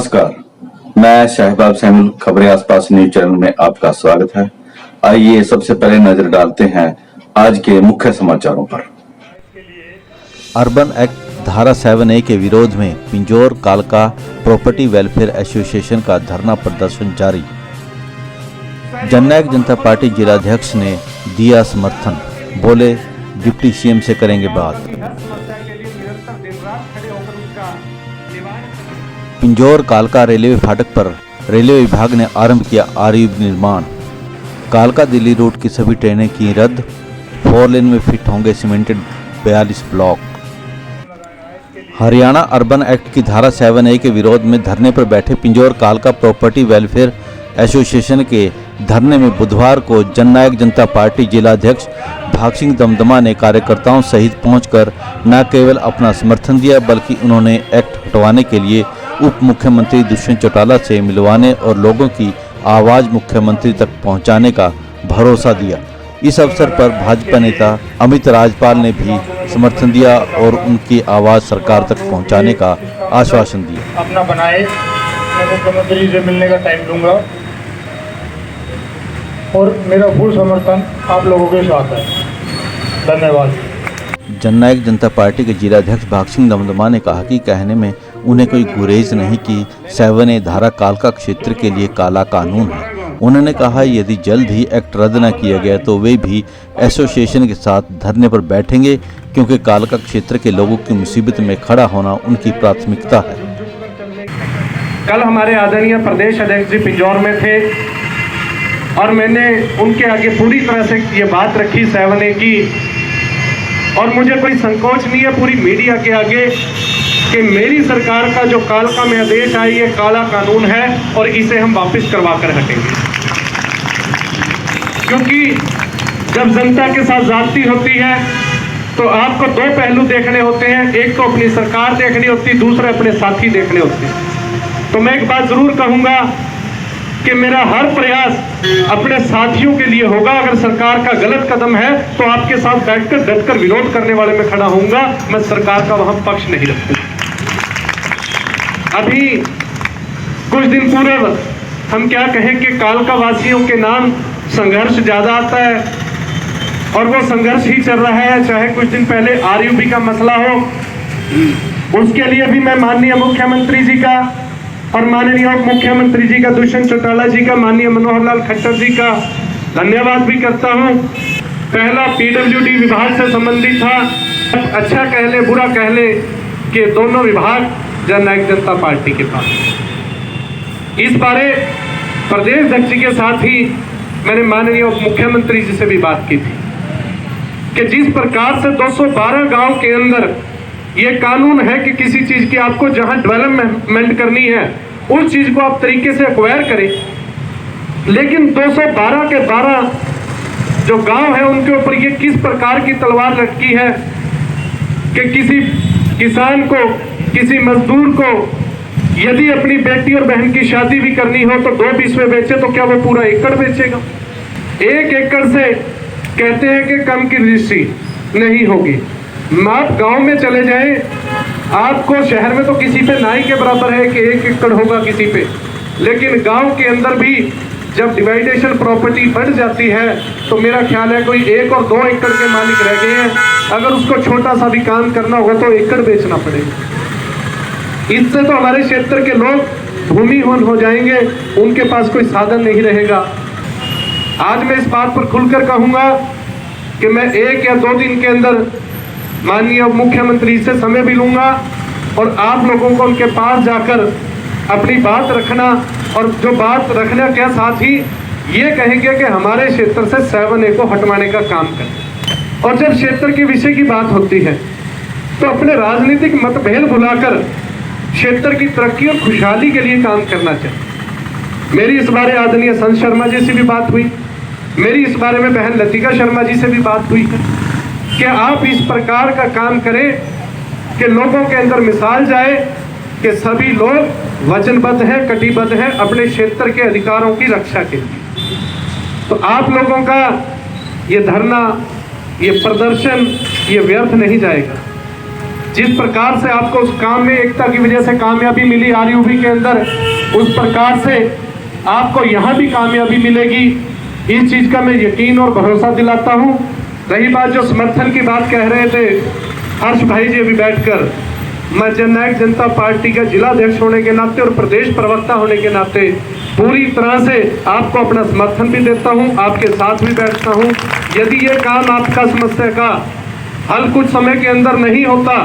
नमस्कार, मैं शहबाब सैमुल। खबरें आसपास न्यूज चैनल में आपका स्वागत है। आइए सबसे पहले नजर डालते हैं आज के मुख्य समाचारों पर। अर्बन एक्ट धारा 7A के विरोध में पिंजौर कालका प्रॉपर्टी वेलफेयर एसोसिएशन का धरना प्रदर्शन जारी। जननायक जनता पार्टी जिलाध्यक्ष ने दिया समर्थन, बोले डिप्टी सीएम से करेंगे बात। पिंजौर कालका रेलवे फाटक पर रेलवे विभाग ने आरंभ किया आरयू निर्माण। कालका दिल्ली रूट की सभी ट्रेनें की रद्द, 4 लेन में फिट होंगे cemented 42 block. Haryana urban act की धारा 7A के विरोध में धरने पर बैठे पिंजौर कालका प्रॉपर्टी वेलफेयर एसोसिएशन के धरने में बुधवार को जननायक जनता पार्टी जिलाध्यक्ष भाग सिंह दमदमा ने कार्यकर्ताओं सहित पहुंचकर न केवल अपना समर्थन दिया बल्कि उन्होंने एक्ट हटवाने के लिए उप मुख्यमंत्री दुष्यंत चौटाला से मिलवाने और लोगों की आवाज मुख्यमंत्री तक पहुंचाने का भरोसा दिया। इस अवसर पर भाजपा नेता अमित राजपाल ने भी समर्थन दिया और उनकी आवाज सरकार तक पहुंचाने का आश्वासन दिया। अपना बनाए, मैं मुख्यमंत्री से मिलने का टाइम दूंगा और मेरा फुल समर्थन आप लोगों के साथ है। धन्यवाद। जननायक जनता पार्टी के जिलाध्यक्ष भाग सिंह दमदमा ने कहा कि कहने में उन्हें कोई गुरेज नहीं कि 7A धारा कालका क्षेत्र के लिए काला कानून है। उन्होंने कहा यदि जल्द ही एक्ट रद्द न किया गया तो वे भी एसोसिएशन के साथ धरने पर बैठेंगे क्योंकि कालका क्षेत्र के लोगों की मुसीबत में खड़ा होना उनकी प्राथमिकता है। कल हमारे आदरणीय प्रदेश अध्यक्ष जी पिंजौर में थे और मैंने उनके आगे पूरी तरह से ये बात रखी 7A की, और मुझे कोई संकोच नहीं है पूरी मीडिया के आगे कि मेरी सरकार का जो कालका में आदेश आई ये काला कानून है और इसे हम वापस करवा कर हटेंगे। क्योंकि जब जनता के साथ ज्यादती होती है तो आपको दो पहलू देखने होते हैं, एक तो अपनी सरकार देखनी होती है, दूसरे अपने साथी देखने होते हैं। तो मैं एक बात जरूर कहूंगा कि मेरा हर प्रयास अपने साथियों के लिए होगा। अगर सरकार का गलत कदम है तो आपके साथ बैठकर डटकर विरोध करने वाले में खड़ा होऊंगा। मैं सरकार का वहां पक्ष नहीं रखूंगा। अभी कुछ दिन पूर्व हम क्या कहें कि कालका वासियों के नाम संघर्ष ज्यादा आता है और वो संघर्ष ही चल रहा है। चाहे कुछ दिन पहले आरयूबी का मसला हो, उसके लिए भी मैं माननीय मुख्यमंत्री जी का और माननीय उप मुख्यमंत्री जी का दुष्यंत चौटाला जी का, माननीय मनोहर लाल खट्टर जी का धन्यवाद भी करता हूं। पहला पीडब्ल्यूडी विभाग से संबंधित था। अच्छा कह ले बुरा कह ले कि दोनों विभाग जननायक जनता पार्टी के पास। इस बारे प्रदेश अध्यक्ष जी के साथ ही मैंने माननीय उप मुख्यमंत्री जी से भी बात की थी कि जिस प्रकार से 212 गांव के अंदर ये कानून है कि किसी चीज की आपको जहां डेवलपमेंट करनी है उस चीज को आप तरीके से एक्वायर करें, लेकिन 212 के 12 जो गांव है उनके ऊपर ये किस प्रकार की तलवार लटकी है कि किसी किसान को, किसी मजदूर को यदि अपनी बेटी और बहन की शादी भी करनी हो तो 2 बीसवे बेचे तो क्या वो पूरा एकड़ बेचेगा? 1 एकड़ से कहते हैं कि कम की रजिस्ट्री नहीं होगी। आप गांव में चले जाएं, आपको शहर में तो किसी पे नाई के बराबर है कि 1 एकड़ होगा किसी पे, लेकिन गांव के अंदर भी जब डिवाइडेशन प्रॉपर्टी बढ़ जाती है तो मेरा ख्याल है कोई 1 और 2 एकड़ के मालिक रह गए हैं। अगर उसको छोटा सा भी काम करना होगा तो एकड़ बेचना पड़ेगा। इससे तो हमारे क्षेत्र के लोग भूमिहीन हो जाएंगे, उनके पास कोई साधन नहीं रहेगा। आज मैं इस बात पर खुलकर कहूंगा कि मैं 1 या 2 दिन के अंदर माननीय मुख्यमंत्री से समय भी लूंगा और आप लोगों को उनके पास जाकर अपनी बात रखना, और जो बात रखने के साथ ही ये कहेंगे कि हमारे क्षेत्र से 7A को हटवाने का काम करें। और जब क्षेत्र के विषय की बात होती है तो अपने राजनीतिक मतभेद भुलाकर क्षेत्र की तरक्की और खुशहाली के लिए काम करना चाहिए। मेरी इस बारे आदरणीय संत शर्मा जी से भी बात हुई, मेरी इस बारे में बहन लतिका शर्मा जी से भी बात हुई कि आप इस प्रकार का काम करें कि लोगों के अंदर मिसाल जाए कि सभी लोग वचनबद्ध हैं, कटिबद्ध हैं अपने क्षेत्र के अधिकारों की रक्षा के लिए। तो आप लोगों का ये धरना, ये प्रदर्शन, ये व्यर्थ नहीं जाएगा। जिस प्रकार से आपको उस काम में एकता की वजह से कामयाबी मिली आरयूबी के अंदर, उस प्रकार से आपको यहाँ भी कामयाबी मिलेगी। इस चीज का मैं यकीन और भरोसा दिलाता हूँ। रही बात जो समर्थन की बात कह रहे थे हर्ष भाई जी अभी बैठकर, मैं जननायक जनता पार्टी का जिला अध्यक्ष होने के नाते और प्रदेश प्रवक्ता होने के नाते पूरी तरह से आपको अपना समर्थन भी देता हूं, आपके साथ भी बैठता हूं। यदि ये काम आपका समस्या का हल कुछ समय के अंदर नहीं होता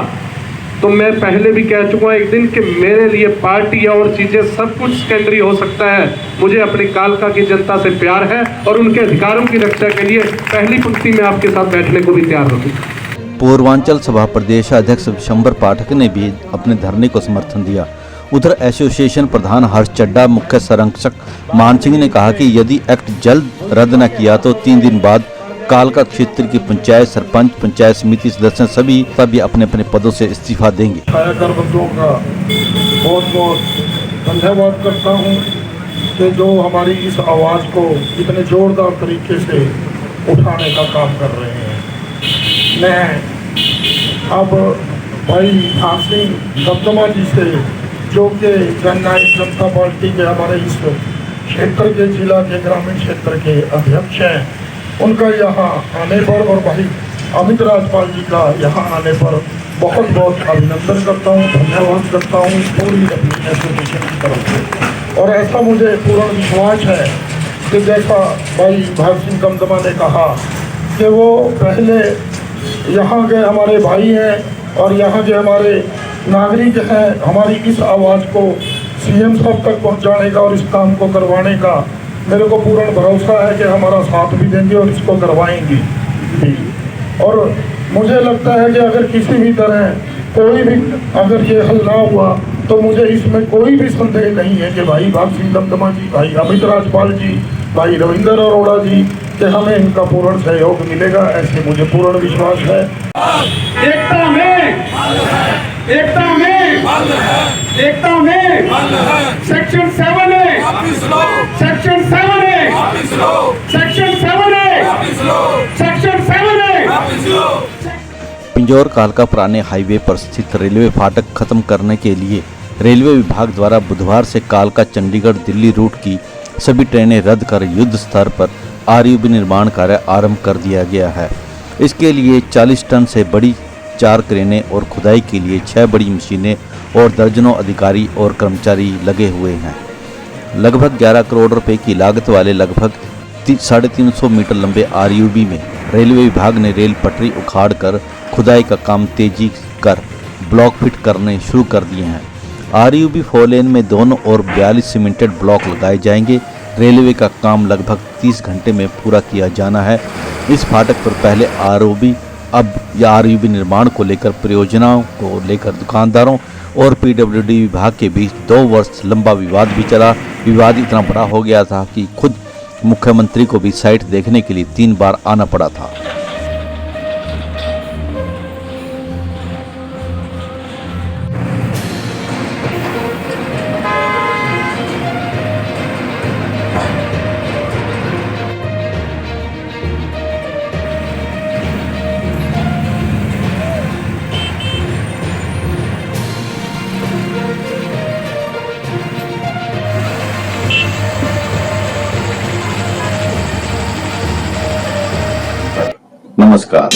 तो मैं पहले भी कह चुका एक दिन कि मेरे लिए पार्टी और चीजें सब कुछ सेकेंडरी हो सकता है। मुझे अपनी कालका की जनता से प्यार है और उनके अधिकारों की रक्षा के लिए पहली पंक्ति में आपके साथ बैठने को भी तैयार रहूंगा। पूर्वांचल सभा प्रदेशाध्यक्ष विशंबर पाठक ने भी अपने धरने को समर्थन दिया। उधर एसोसिएशन प्रधान हर्ष चड्डा, मुख्य संरक्षक मान सिंह ने कहा कि यदि एक्ट जल्द रद्द न किया तो 3 दिन बाद कालका क्षेत्र की पंचायत सरपंच, पंचायत समिति सदस्य सभी अपने अपने पदों से इस्तीफा देंगे। छायाकर बंधुओं का बहुत बहुत धन्यवाद करता हूँ कि जो हमारी इस आवाज़ को इतने जोरदार तरीके से उठाने का काम कर रहे हैं। मैं अब भाई भागसिंह दमदमा जी से, जो कि जननायक जनता पार्टी के हमारे इस क्षेत्र के जिला के ग्रामीण क्षेत्र के अध्यक्ष हैं, उनका यहाँ आने पर और भाई अमित राजपाल जी का यहाँ आने पर बहुत बहुत अभिनंदन करता हूँ, धन्यवाद करता हूँ पूरी अपनी एसोसिएशन की तरफ से। और ऐसा मुझे पूर्ण विश्वास है कि जैसा भाई भागसिंह दमदमा ने कहा कि वो पहले यहाँ के हमारे भाई हैं और यहाँ के हमारे नागरिक हैं, हमारी इस आवाज़ को सीएम साहब तक पहुँचाने का और इस काम को करवाने का मेरे को पूर्ण भरोसा है कि हमारा साथ भी देंगे और इसको करवाएंगे भी। और मुझे लगता है कि अगर किसी भी तरह कोई भी अगर ये हल ना हुआ तो मुझे इसमें कोई भी संदेह नहीं है कि भाई भागसिंह दमदमा जी, भाई अमित राजपाल जी, भाई रविंदर अरोड़ा जी, कि हमें इनका पूर्ण सहयोग मिलेगा, ऐसे मुझे पूर्ण विश्वास है। एकता में, एकता में, एकता में, section 7A, section 7A, section 7A, section 7A। Pinjore कालका पुराने हाईवे पर स्थित रेलवे फाटक खत्म करने के लिए रेलवे विभाग द्वारा बुधवार से कालका चंडीगढ़ दिल्ली रूट की सभी ट्रेनें रद्द कर युद्ध स्तर पर आरयूबी निर्माण कार्य आरंभ कर दिया गया है। इसके लिए 40 टन से बड़ी 4 क्रेनें और खुदाई के लिए 6 बड़ी मशीनें और दर्जनों अधिकारी और कर्मचारी लगे हुए हैं। लगभग 11 करोड़ रुपए की लागत वाले लगभग 350 मीटर लंबे आरयूबी में रेलवे विभाग ने रेल पटरी उखाड़कर खुदाई का काम तेजी कर ब्लॉक फिट करने शुरू कर दिए हैं। आरयूबी 4 लेन में दोनों ओर 42 सीमेंटेड ब्लॉक लगाए जाएंगे। रेलवे का काम लगभग 30 घंटे में पूरा किया जाना है। इस फाटक पर पहले आरयूबी निर्माण को लेकर परियोजनाओं को लेकर दुकानदारों और पीडब्ल्यूडी विभाग के बीच 2 वर्ष लंबा विवाद भी चला। विवाद इतना बड़ा हो गया था कि खुद मुख्यमंत्री को भी साइट देखने के लिए 3 बार आना पड़ा था। नमस्कार।